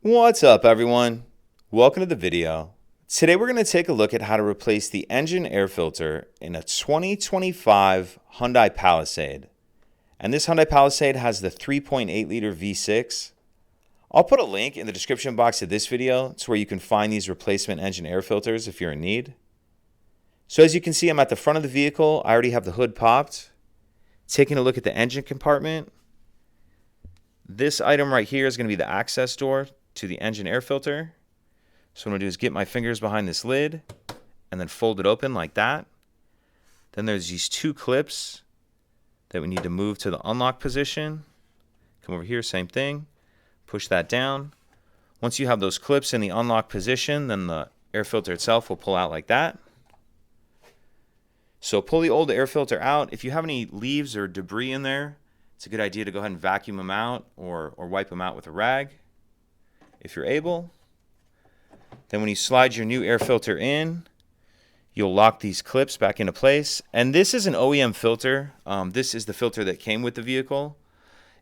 What's up, everyone? Welcome to the video. Today we're going to take a look at how to replace the engine air filter in a 2025 Hyundai Palisade. And this Hyundai Palisade has the 3.8 liter V6. I'll put a link in the description box of this video to where you can find these replacement engine air filters if you're in need. So as you can see, I'm at the front of the vehicle. I already have the hood popped. Taking a look at the engine compartment. This item right here is going to be the access door to the engine air filter. So what I'm going to do is get my fingers behind this lid and then fold it open like that. Then there's these two clips that we need to move to the unlock position. Come over here, same thing. Push that down. Once you have those clips in the unlock position, then the air filter itself will pull out like that. So pull the old air filter out. If you have any leaves or debris in there, it's a good idea to go ahead and vacuum them out or wipe them out with a rag if you're able. Then when you slide your new air filter in, you'll lock these clips back into place. And this is an OEM filter. This is the filter that came with the vehicle.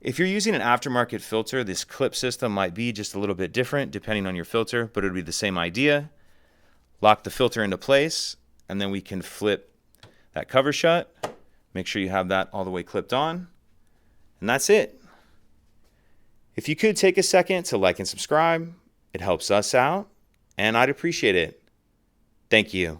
If you're using an aftermarket filter, this clip system might be just a little bit different depending on your filter, but it'll be the same idea. Lock the filter into place, and then we can flip that cover shut. Make sure you have that all the way clipped on. And that's it. If you could take a second to like and subscribe, it helps us out, and I'd appreciate it. Thank you.